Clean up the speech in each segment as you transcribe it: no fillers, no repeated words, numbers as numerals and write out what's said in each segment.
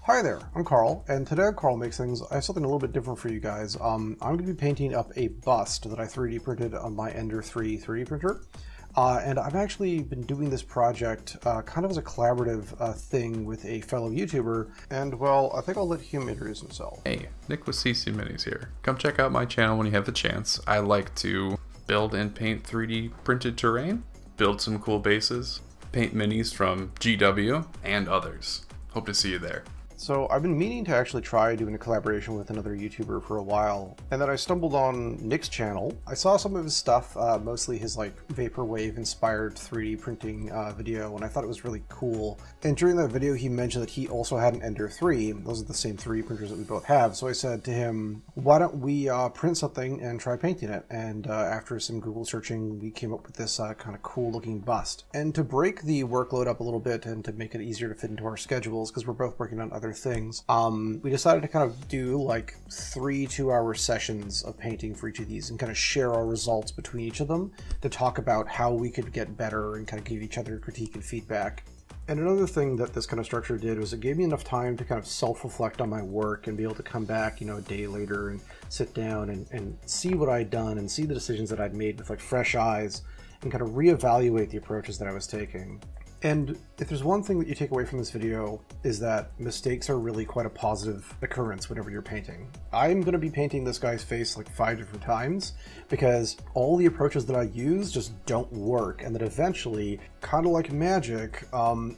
Hi there, I'm Carl, and today on Carl Makes Things, I have something a little bit different for you guys. I'm going to be painting up a bust that I 3D printed on my Ender 3 3D printer. And I've actually been doing this project kind of as a collaborative thing with a fellow YouTuber, and well, I think I'll let him introduce himself. Hey, Nick with CC Minis here. Come check out my channel when you have the chance. I like to build and paint 3D printed terrain, build some cool bases, paint minis from GW and others. Hope to see you there. So I've been meaning to actually try doing a collaboration with another YouTuber for a while, and then I stumbled on Nick's channel. I saw some of his stuff, mostly his like vaporwave inspired 3D printing video, and I thought it was really cool. And during that video he mentioned that he also had an Ender 3. Those are the same 3D printers that we both have, so I said to him, why don't we print something and try painting it? And after some Google searching we came up with this kind of cool looking bust. And to break the workload up a little bit and to make it easier to fit into our schedules, because we're both working on other things, we decided to kind of do like 3 2-hour sessions of painting for each of these and kind of share our results between each of them to talk about how we could get better and kind of give each other critique and feedback. And another thing that this kind of structure did was it gave me enough time to kind of self-reflect on my work and be able to come back, you know, a day later and sit down and see what I'd done and see the decisions that I'd made with like fresh eyes and kind of reevaluate the approaches that I was taking. And if there's one thing that you take away from this video, is that mistakes are really quite a positive occurrence whenever you're painting. I'm going to be painting this guy's face like 5 different times because all the approaches that I use just don't work, and that eventually, kind of like magic,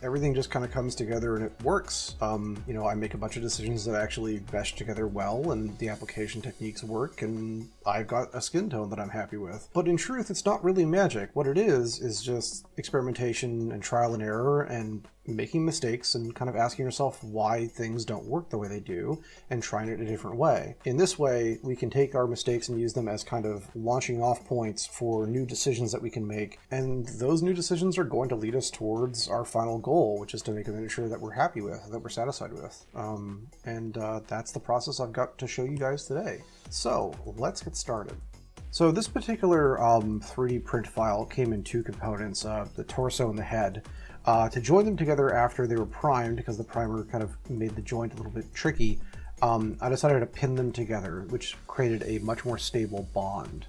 everything just kind of comes together and it works. You know, I make a bunch of decisions that actually mesh together well, and the application techniques work, and I've got a skin tone that I'm happy with. But in truth, it's not really magic. What it is just experimentation and trial and error and making mistakes and kind of asking yourself why things don't work the way they do and trying it a different way. In this way, we can take our mistakes and use them as kind of launching off points for new decisions that we can make, and those new decisions are going to lead us towards our final goal, which is to make a miniature that we're happy with, that we're satisfied with. That's the process I've got to show you guys today. So let's get started. So this particular 3D print file came in 2 components, the torso and the head. To join them together after they were primed, because the primer kind of made the joint a little bit tricky, I decided to pin them together, which created a much more stable bond.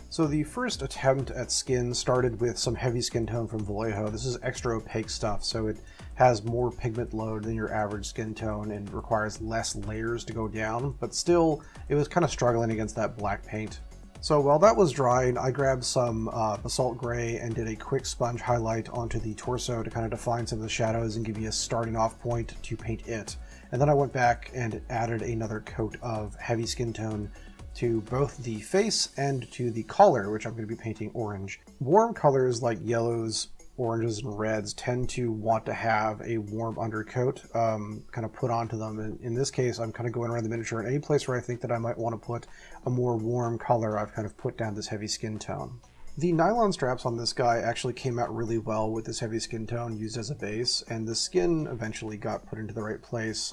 So the first attempt at skin started with some heavy skin tone from Vallejo. This is extra opaque stuff, so it has more pigment load than your average skin tone and requires less layers to go down, but still, it was kind of struggling against that black paint. So while that was drying, I grabbed some basalt gray and did a quick sponge highlight onto the torso to kind of define some of the shadows and give you a starting off point to paint it. And then I went back and added another coat of heavy skin tone to both the face and to the collar, which I'm going to be painting orange. Warm colors like yellows, oranges, and reds tend to want to have a warm undercoat kind of put onto them. And in this case, I'm kind of going around the miniature, and any place where I think that I might want to put a more warm color, I've kind of put down this heavy skin tone. The nylon straps on this guy actually came out really well with this heavy skin tone used as a base, and the skin eventually got put into the right place.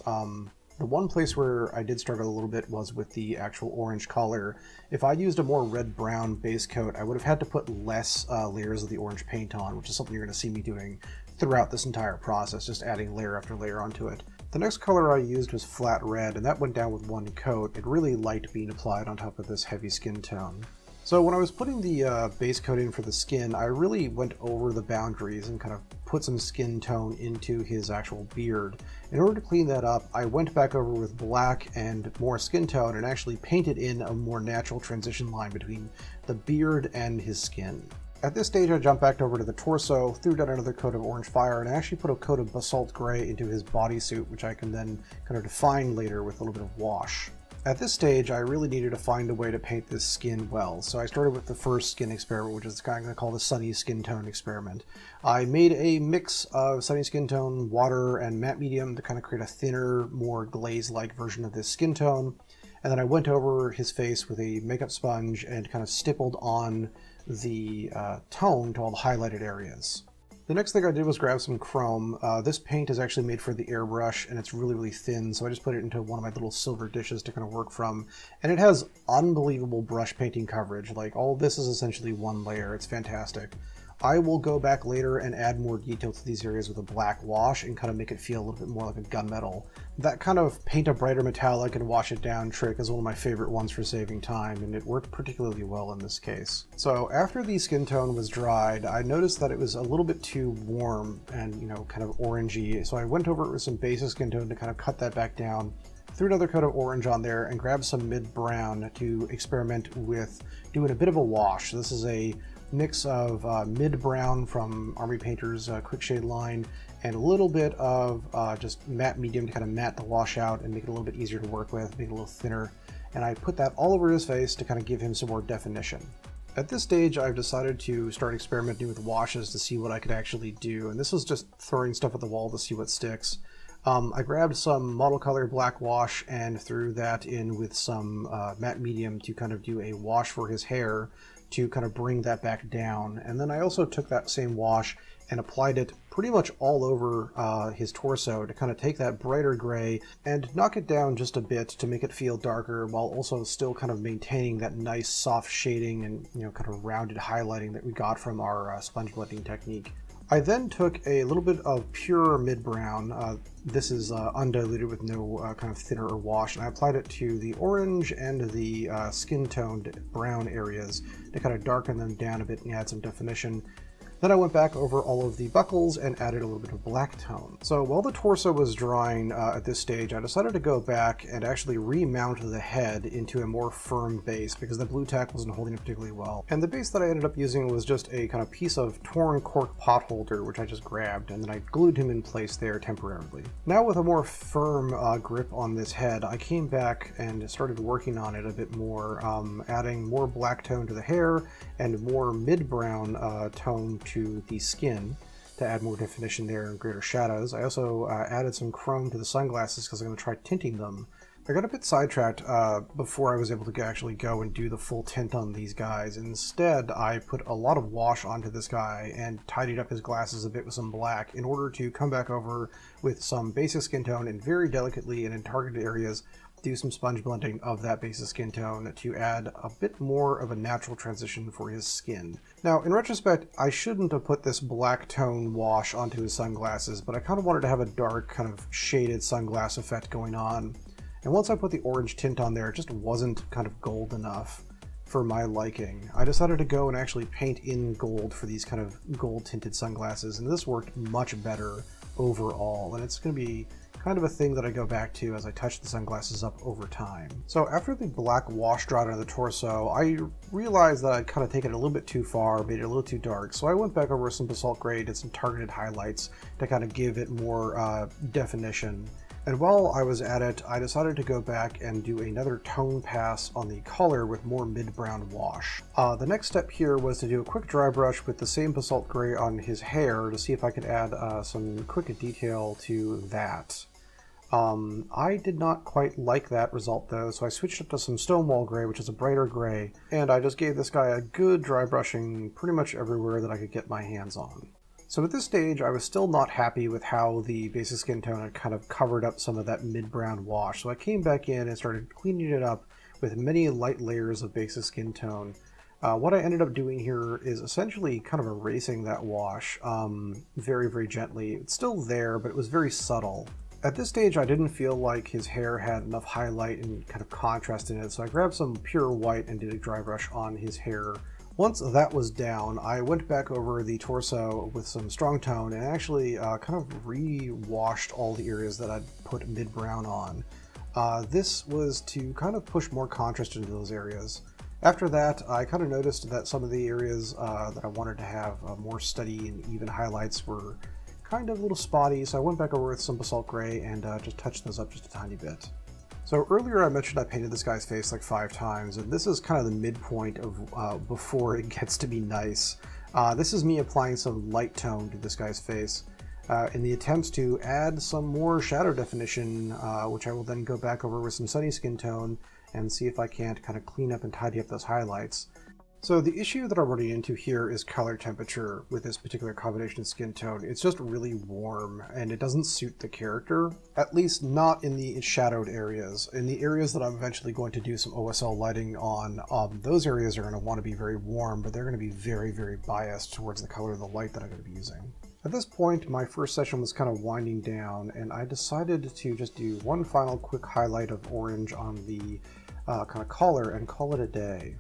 The one place where I did struggle a little bit was with the actual orange color. If I used a more red-brown base coat, I would have had to put less layers of the orange paint on, which is something you're going to see me doing throughout this entire process, just adding layer after layer onto it. The next color I used was flat red, and that went down with one coat. It really liked being applied on top of this heavy skin tone. So when I was putting the base coating for the skin, I really went over the boundaries and kind of put some skin tone into his actual beard. In order to clean that up, I went back over with black and more skin tone and actually painted in a more natural transition line between the beard and his skin. At this stage, I jumped back over to the torso, threw down another coat of orange fire, and I actually put a coat of basalt gray into his bodysuit, which I can then kind of define later with a little bit of wash. At this stage, I really needed to find a way to paint this skin well, so I started with the first skin experiment, which is kind of going to call the sunny skin tone experiment. I made a mix of sunny skin tone, water, and matte medium to kind of create a thinner, more glaze-like version of this skin tone, and then I went over his face with a makeup sponge and kind of stippled on the tone to all the highlighted areas. The next thing I did was grab some chrome. This paint is actually made for the airbrush, and it's really, really thin, so I just put it into one of my little silver dishes to kind of work from. And it has unbelievable brush painting coverage. Like, all of this is essentially one layer. It's fantastic. I will go back later and add more detail to these areas with a black wash and kind of make it feel a little bit more like a gunmetal. That kind of paint a brighter metallic and wash it down trick is one of my favorite ones for saving time, and it worked particularly well in this case. So after the skin tone was dried, I noticed that it was a little bit too warm and, you know, kind of orangey, so I went over it with some basic skin tone to kind of cut that back down, threw another coat of orange on there, and grabbed some mid-brown to experiment with doing a bit of a wash. This is a mix of mid-brown from Army Painter's Quick Shade line and a little bit of just matte medium to kind of matte the wash out and make it a little bit easier to work with, make it a little thinner. And I put that all over his face to kind of give him some more definition. At this stage, I've decided to start experimenting with washes to see what I could actually do. And this was just throwing stuff at the wall to see what sticks. I grabbed some model color black wash and threw that in with some matte medium to kind of do a wash for his hair to kind of bring that back down. And then I also took that same wash and applied it pretty much all over his torso to kind of take that brighter gray and knock it down just a bit to make it feel darker while also still kind of maintaining that nice soft shading and, you know, kind of rounded highlighting that we got from our sponge blending technique. I then took a little bit of pure mid-brown, this is undiluted with no kind of thinner or wash, and I applied it to the orange and the skin-toned brown areas to kind of darken them down a bit and add some definition. Then I went back over all of the buckles and added a little bit of black tone. So while the torso was drying at this stage, I decided to go back and actually remount the head into a more firm base because the blue tack wasn't holding it particularly well. And the base that I ended up using was just a kind of piece of torn cork pot holder, which I just grabbed, and then I glued him in place there temporarily. Now with a more firm grip on this head, I came back and started working on it a bit more, adding more black tone to the hair and more mid-brown tone to the skin to add more definition there and greater shadows. I also added some chrome to the sunglasses because I'm going to try tinting them. I got a bit sidetracked before I was able to actually go and do the full tint on these guys. Instead, I put a lot of wash onto this guy and tidied up his glasses a bit with some black in order to come back over with some basic skin tone and very delicately and in targeted areas do some sponge blending of that basic skin tone to add a bit more of a natural transition for his skin. Now, in retrospect, I shouldn't have put this black tone wash onto his sunglasses, but I kind of wanted to have a dark, kind of shaded sunglass effect going on. And once I put the orange tint on there, it just wasn't kind of gold enough for my liking. I decided to go and actually paint in gold for these kind of gold tinted sunglasses, and this worked much better overall, and it's going to be kind of a thing that I go back to as I touch the sunglasses up over time. So after the black wash dried on the torso, I realized that I'd kind of taken it a little bit too far, made it a little too dark, so I went back over some basalt gray, did some targeted highlights to kind of give it more definition. And while I was at it, I decided to go back and do another tone pass on the color with more mid-brown wash. The next step here was to do a quick dry brush with the same basalt gray on his hair to see if I could add some quick detail to that. I did not quite like that result though, so I switched up to some Stonewall Gray, which is a brighter gray, and I just gave this guy a good dry brushing pretty much everywhere that I could get my hands on. So at this stage, I was still not happy with how the basic skin tone had kind of covered up some of that mid-brown wash, so I came back in and started cleaning it up with many light layers of basic skin tone. What I ended up doing here is essentially kind of erasing that wash very, very gently. It's still there, but it was very subtle. At this stage, I didn't feel like his hair had enough highlight and kind of contrast in it, so I grabbed some pure white and did a dry brush on his hair. Once that was down, I went back over the torso with some strong tone and actually kind of re-washed all the areas that I'd put mid-brown on. This was to kind of push more contrast into those areas. After that, I kind of noticed that some of the areas that I wanted to have more steady and even highlights were kind of a little spotty, so I went back over with some basalt gray and just touched those up just a tiny bit. So earlier I mentioned I painted this guy's face like 5 times, and this is kind of the midpoint of before it gets to be nice. This is me applying some light tone to this guy's face in the attempts to add some more shadow definition, which I will then go back over with some sunny skin tone and see if I can't kind of clean up and tidy up those highlights. So the issue that I'm running into here is color temperature with this particular combination of skin tone. It's just really warm and it doesn't suit the character, at least not in the shadowed areas. In the areas that I'm eventually going to do some OSL lighting on, those areas are going to want to be very warm, but they're going to be very, very biased towards the color of the light that I'm going to be using. At this point, my first session was kind of winding down and I decided to just do one final quick highlight of orange on the kind of collar and call it a day.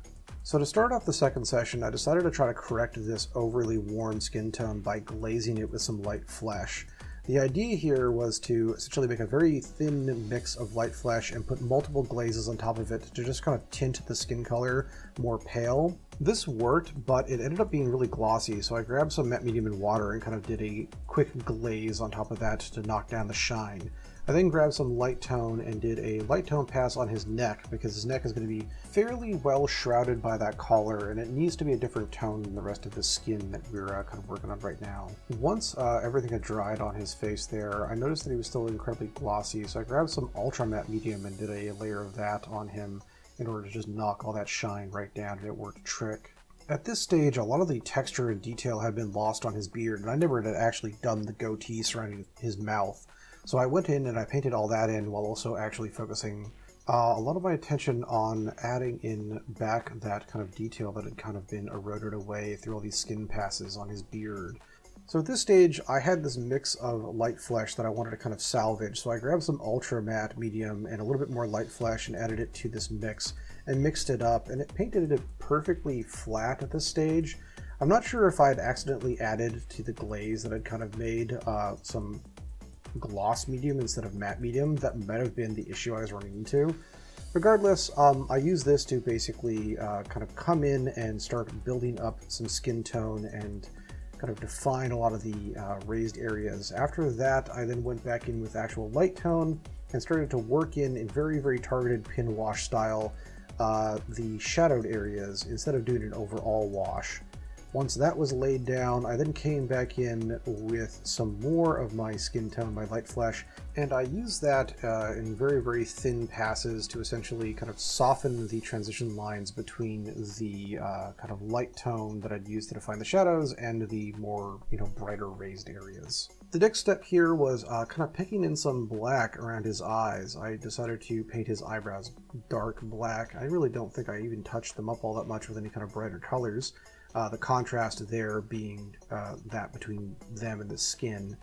So to start off the second session, I decided to try to correct this overly warm skin tone by glazing it with some light flesh. The idea here was to essentially make a very thin mix of light flesh and put multiple glazes on top of it to just kind of tint the skin color more pale. This worked, but it ended up being really glossy, so I grabbed some matte medium and water and kind of did a quick glaze on top of that to knock down the shine. I then grabbed some light tone and did a light tone pass on his neck because his neck is going to be fairly well shrouded by that collar and it needs to be a different tone than the rest of the skin that we're kind of working on right now. Once everything had dried on his face there, I noticed that he was still incredibly glossy, so I grabbed some ultra matte medium and did a layer of that on him in order to just knock all that shine right down, and it worked a trick. At this stage, a lot of the texture and detail had been lost on his beard, and I never had actually done the goatee surrounding his mouth. So I went in and I painted all that in while also actually focusing a lot of my attention on adding in back that kind of detail that had kind of been eroded away through all these skin passes on his beard. So at this stage, I had this mix of light flesh that I wanted to kind of salvage, so I grabbed some ultra matte medium and a little bit more light flesh and added it to this mix and mixed it up, and it painted it perfectly flat at this stage. I'm not sure if I had accidentally added to the glaze that I'd kind of made some gloss medium instead of matte medium. That might have been the issue I was running into. Regardless, I use this to basically kind of come in and start building up some skin tone and kind of define a lot of the raised areas. After that, I then went back in with actual light tone and started to work in very, very targeted pin wash style the shadowed areas instead of doing an overall wash. Once that was laid down, I then came back in with some more of my skin tone, my light flesh, and I used that in very, very thin passes to essentially kind of soften the transition lines between the kind of light tone that I'd used to define the shadows and the more, brighter raised areas. The next step here was kind of picking in some black around his eyes. I decided to paint his eyebrows dark black. I really don't think I even touched them up all that much with any kind of brighter colors. The contrast there being that between them and the skin.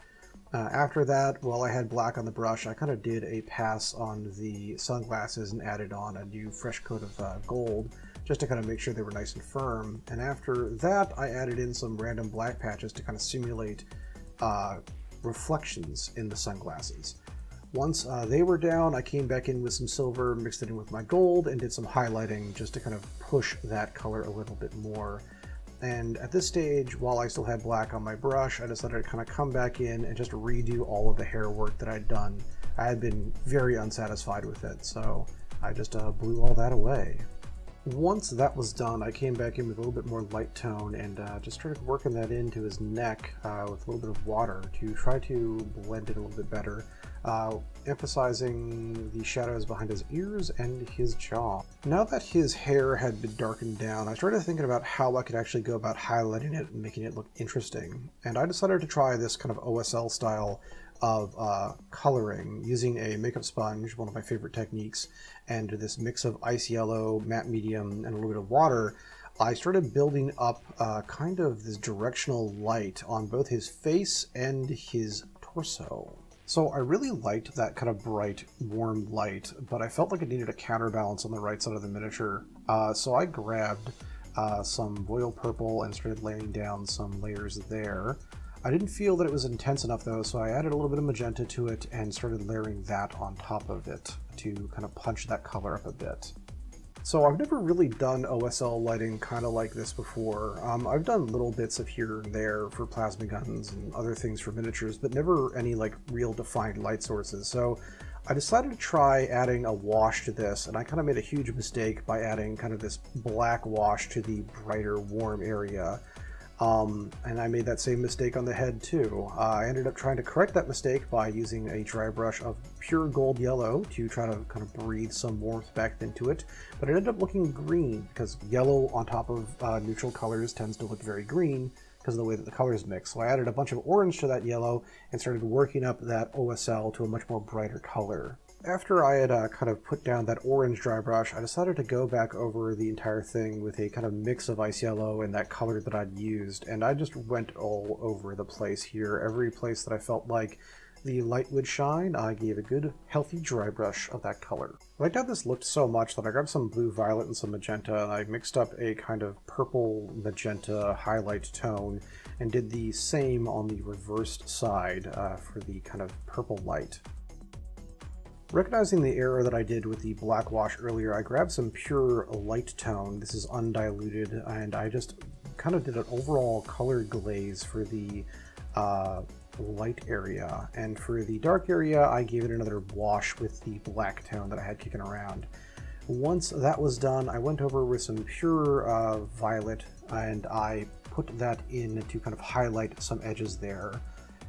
After that, while I had black on the brush, I kind of did a pass on the sunglasses and added on a new fresh coat of gold just to kind of make sure they were nice and firm. And after that, I added in some random black patches to kind of simulate reflections in the sunglasses. Once they were down, I came back in with some silver, mixed it in with my gold, and did some highlighting just to kind of push that color a little bit more. And at this stage, while I still had black on my brush, I decided to kind of come back in and just redo all of the hair work that I'd done. I had been very unsatisfied with it, so I just blew all that away. Once that was done, I came back in with a little bit more light tone and just started working that into his neck with a little bit of water to try to blend it a little bit better, emphasizing the shadows behind his ears and his jaw. Now that his hair had been darkened down, I started thinking about how I could actually go about highlighting it and making it look interesting, and I decided to try this kind of OSL style of coloring using a makeup sponge, one of my favorite techniques, and this mix of ice yellow, matte medium, and a little bit of water. I started building up kind of this directional light on both his face and his torso. So I really liked that kind of bright, warm light, but I felt like it needed a counterbalance on the right side of the miniature. So I grabbed some royal purple and started laying down some layers there. I didn't feel that it was intense enough though, so I added a little bit of magenta to it and started layering that on top of it to kind of punch that color up a bit. So I've never really done OSL lighting kind of like this before. I've done little bits of here and there for plasma guns and other things for miniatures, but never any like real defined light sources. So I decided to try adding a wash to this, and I kind of made a huge mistake by adding kind of this black wash to the brighter warm area. And I made that same mistake on the head too. I ended up trying to correct that mistake by using a dry brush of pure gold yellow to try to kind of breathe some warmth back into it, but it ended up looking green because yellow on top of neutral colors tends to look very green because of the way that the colors mix. So I added a bunch of orange to that yellow and started working up that OSL to a much more brighter color. After I had kind of put down that orange dry brush, I decided to go back over the entire thing with a kind of mix of ice yellow and that color that I'd used, and I just went all over the place here. Every place that I felt like the light would shine, I gave a good healthy dry brush of that color. I liked how this looked so much that I grabbed some blue violet and some magenta, and I mixed up a kind of purple magenta highlight tone and did the same on the reversed side for the kind of purple light. Recognizing the error that I did with the black wash earlier, I grabbed some pure light tone. This is undiluted, and I just kind of did an overall color glaze for the light area. And for the dark area, I gave it another wash with the black tone that I had kicking around. Once that was done, I went over with some pure violet, and I put that in to kind of highlight some edges there.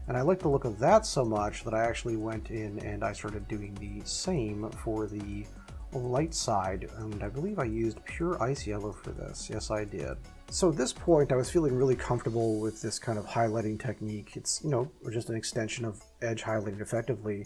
And I liked the look of that so much that I actually went in and I started doing the same for the light side, and I believe I used pure ice yellow for this. Yes, I did. So at this point, I was feeling really comfortable with this kind of highlighting technique. It's, you know, just an extension of edge highlighting effectively.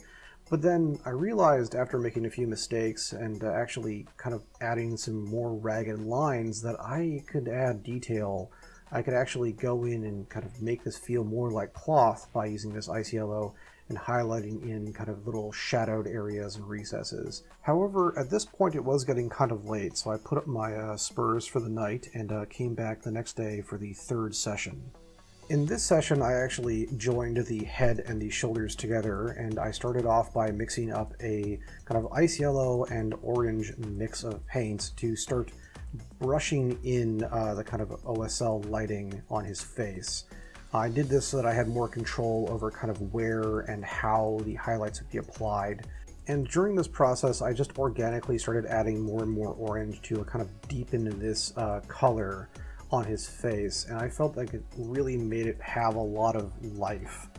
But then I realized after making a few mistakes and actually kind of adding some more ragged lines that I could add detail. I could actually go in and kind of make this feel more like cloth by using this ice yellow and highlighting in kind of little shadowed areas and recesses. However, at this point it was getting kind of late, so I put up my spurs for the night and came back the next day for the third session. In this session, I actually joined the head and the shoulders together, and I started off by mixing up a kind of ice yellow and orange mix of paints to start brushing in the kind of OSL lighting on his face. I did this so that I had more control over kind of where and how the highlights would be applied. And during this process, I just organically started adding more and more orange to kind of deepen this color on his face, and I felt like it really made it have a lot of life.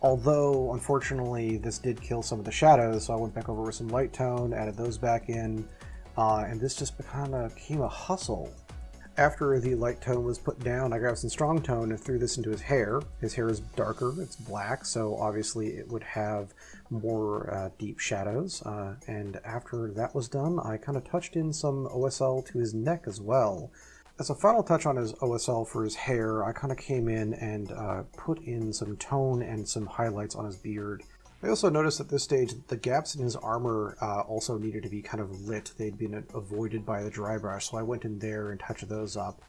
Although, unfortunately, this did kill some of the shadows, so I went back over with some light tone, added those back in, and this just kind of became a hustle. After the light tone was put down, I grabbed some strong tone and threw this into his hair. His hair is darker, it's black, so obviously it would have more deep shadows. And after that was done, I kind of touched in some OSL to his neck as well. As a final touch on his OSL for his hair, I kind of came in and put in some tone and some highlights on his beard. I also noticed at this stage that the gaps in his armor also needed to be kind of lit. They'd been avoided by the dry brush, so I went in there and touched those up.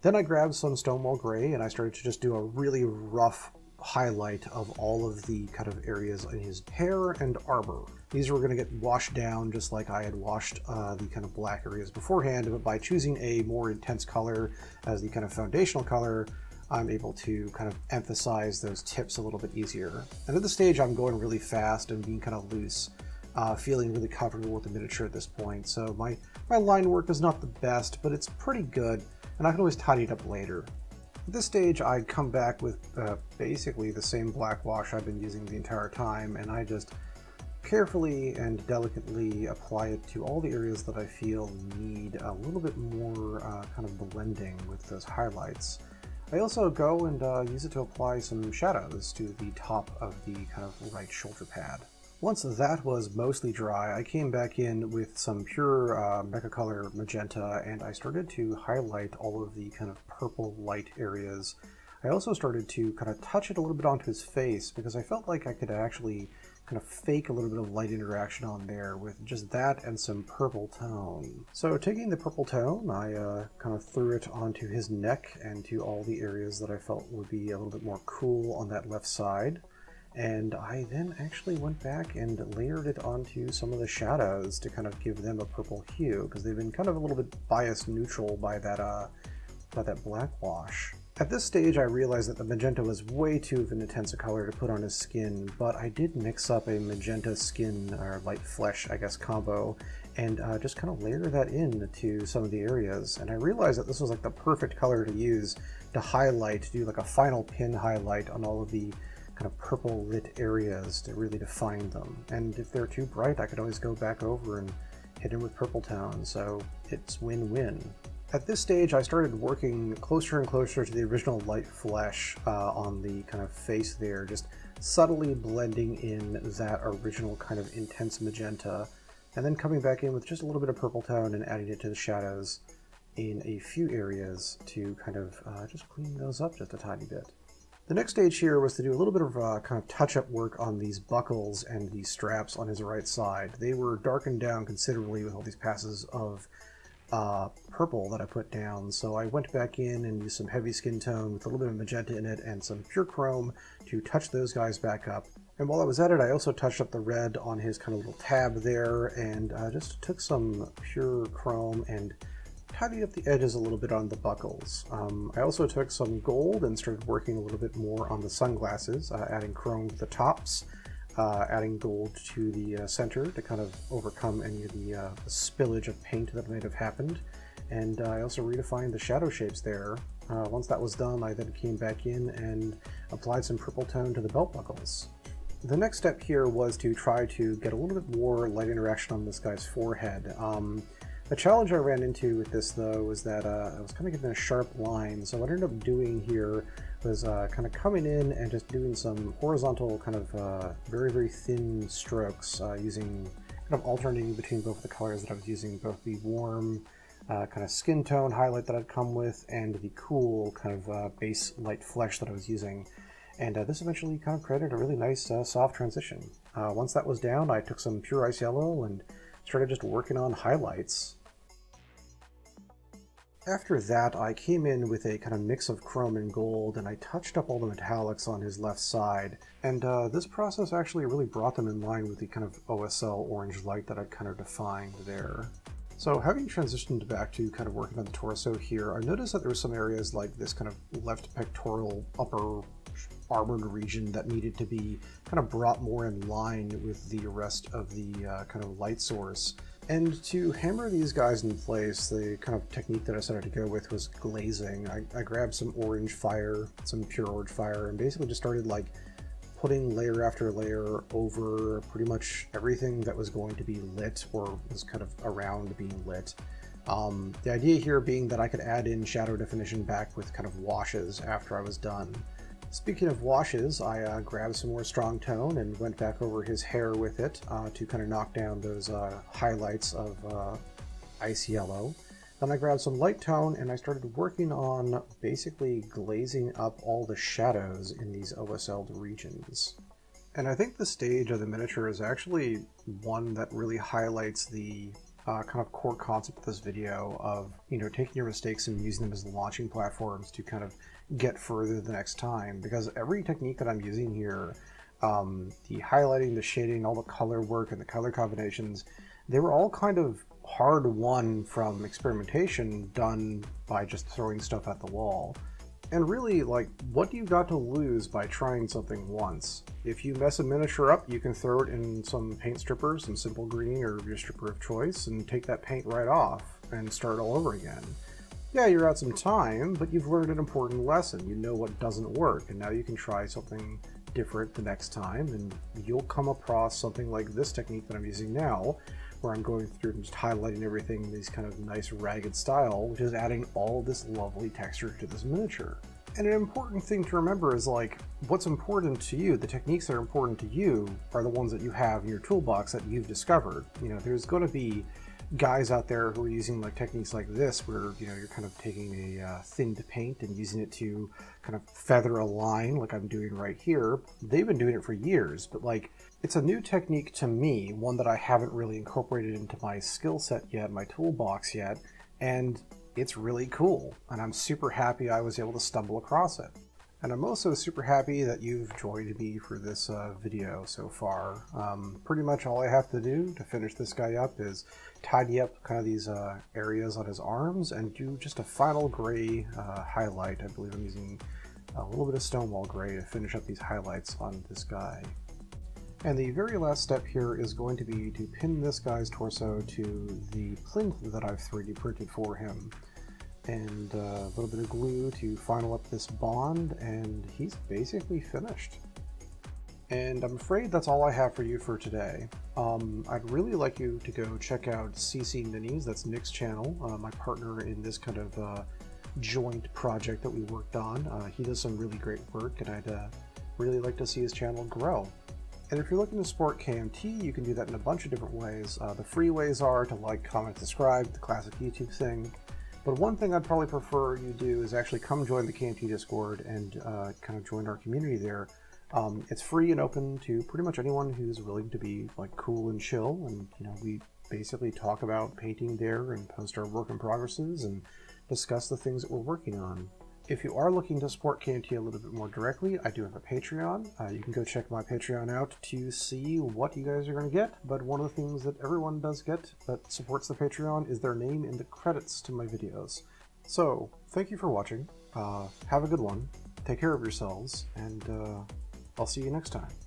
Then I grabbed some Stonewall Gray and I started to just do a really rough highlight of all of the kind of areas in his hair and armor. These were going to get washed down just like I had washed the kind of black areas beforehand, but by choosing a more intense color as the kind of foundational color, I'm able to kind of emphasize those tips a little bit easier. And at this stage, I'm going really fast and being kind of loose, feeling really comfortable with the miniature at this point. So my line work is not the best, but it's pretty good, and I can always tidy it up later. At this stage, I come back with basically the same black wash I've been using the entire time, and I just carefully and delicately apply it to all the areas that I feel need a little bit more kind of blending with those highlights. I also go and use it to apply some shadows to the top of the kind of right shoulder pad. Once that was mostly dry, I came back in with some pure Mecha Color magenta, and I started to highlight all of the kind of purple light areas. I also started to kind of touch it a little bit onto his face because I felt like I could actually kind of fake a little bit of light interaction on there with just that and some purple tone. So taking the purple tone, I kind of threw it onto his neck and to all the areas that I felt would be a little bit more cool on that left side. And I then actually went back and layered it onto some of the shadows to kind of give them a purple hue, because they've been kind of a little bit biased neutral by that black wash. At this stage, I realized that the magenta was way too of an intense a color to put on his skin, but I did mix up a magenta skin, or light flesh, I guess, combo, and just kind of layer that in to some of the areas. And I realized that this was like the perfect color to use to highlight, to do like a final pin highlight on all of the kind of purple lit areas to really define them. And if they're too bright, I could always go back over and hit them with purple tone, so it's win-win. At this stage, I started working closer and closer to the original light flesh on the kind of face there, just subtly blending in that original kind of intense magenta, and then coming back in with just a little bit of purple tone and adding it to the shadows in a few areas to kind of just clean those up just a tiny bit. The next stage here was to do a little bit of kind of touch-up work on these buckles and these straps on his right side. They were darkened down considerably with all these passes of purple that I put down, so I went back in and used some heavy skin tone with a little bit of magenta in it and some pure chrome to touch those guys back up. And while I was at it, I also touched up the red on his kind of little tab there, and just took some pure chrome and tidied up the edges a little bit on the buckles. I also took some gold and started working a little bit more on the sunglasses, adding chrome to the tops, adding gold to the center to kind of overcome any of the spillage of paint that might have happened. And I also redefined the shadow shapes there. Once that was done, I then came back in and applied some purple tone to the belt buckles. The next step here was to try to get a little bit more light interaction on this guy's forehead. The challenge I ran into with this, though, was that I was kind of getting a sharp line, so what I ended up doing here was kind of coming in and just doing some horizontal kind of very, very thin strokes, using kind of alternating between both the colors that I was using, both the warm kind of skin tone highlight that I'd come with and the cool kind of base light flesh that I was using. And this eventually kind of created a really nice soft transition. Once that was down, I took some pure ice yellow and started just working on highlights. After that, I came in with a kind of mix of chrome and gold, and I touched up all the metallics on his left side. And this process actually really brought them in line with the kind of OSL orange light that I'd kind of defined there. So having transitioned back to kind of working on the torso here, I noticed that there were some areas like this kind of left pectoral upper armored region that needed to be kind of brought more in line with the rest of the kind of light source. And to hammer these guys in place, the kind of technique that I started to go with was glazing. I grabbed some orange fire, some pure orange fire, and basically just started like putting layer after layer over pretty much everything that was going to be lit or was kind of around being lit. The idea here being that I could add in shadow definition back with kind of washes after I was done. Speaking of washes, I grabbed some more strong tone and went back over his hair with it to kind of knock down those highlights of ice yellow. Then I grabbed some light tone and I started working on basically glazing up all the shadows in these OSL regions. And I think the stage of the miniature is actually one that really highlights the kind of core concept of this video of, you know, taking your mistakes and using them as launching platforms to kind of get further the next time, because every technique that I'm using here, the highlighting, the shading, all the color work and the color combinations, they were all kind of hard won from experimentation done by just throwing stuff at the wall. And really, like, what do you got to lose by trying something once? If you mess a miniature up, you can throw it in some paint stripper, some simple green or your stripper of choice, and take that paint right off and start all over again. Yeah, you're out some time, but you've learned an important lesson. You know what doesn't work, and now you can try something different the next time, and you'll come across something like this technique that I'm using now, where I'm going through and just highlighting everything in these kind of nice ragged style, which is adding all this lovely texture to this miniature. And an important thing to remember is, like, what's important to you, the techniques that are important to you are the ones that you have in your toolbox that you've discovered. You know, there's going to be guys out there who are using like techniques like this where, you know, you're kind of taking a thinned paint and using it to kind of feather a line like I'm doing right here. They've been doing it for years, but like, it's a new technique to me, one that I haven't really incorporated into my skill set yet, my toolbox yet, and it's really cool, and I'm super happy I was able to stumble across it. And I'm also super happy that you've joined me for this video so far. Pretty much all I have to do to finish this guy up is tidy up kind of these areas on his arms and do just a final gray highlight. I believe I'm using a little bit of Stonewall gray to finish up these highlights on this guy. And the very last step here is going to be to pin this guy's torso to the plinth that I've 3D printed for him. And a little bit of glue to final up this bond, and he's basically finished. And I'm afraid that's all I have for you for today. I'd really like you to go check out CC Minis, that's Nick's channel, my partner in this kind of joint project that we worked on. He does some really great work, and I'd really like to see his channel grow. And if you're looking to support KMT, you can do that in a bunch of different ways. The free ways are to like, comment, subscribe, the classic YouTube thing. But one thing I'd probably prefer you do is actually come join the KMT Discord and kind of join our community there. It's free and open to pretty much anyone who's willing to be like cool and chill, and you know, we basically talk about painting there and post our work in progresses and discuss the things that we're working on. If you are looking to support KMT a little bit more directly, I do have a Patreon. You can go check my Patreon out to see what you guys are going to get, but one of the things that everyone does get that supports the Patreon is their name in the credits to my videos. So, thank you for watching, have a good one, take care of yourselves, and I'll see you next time.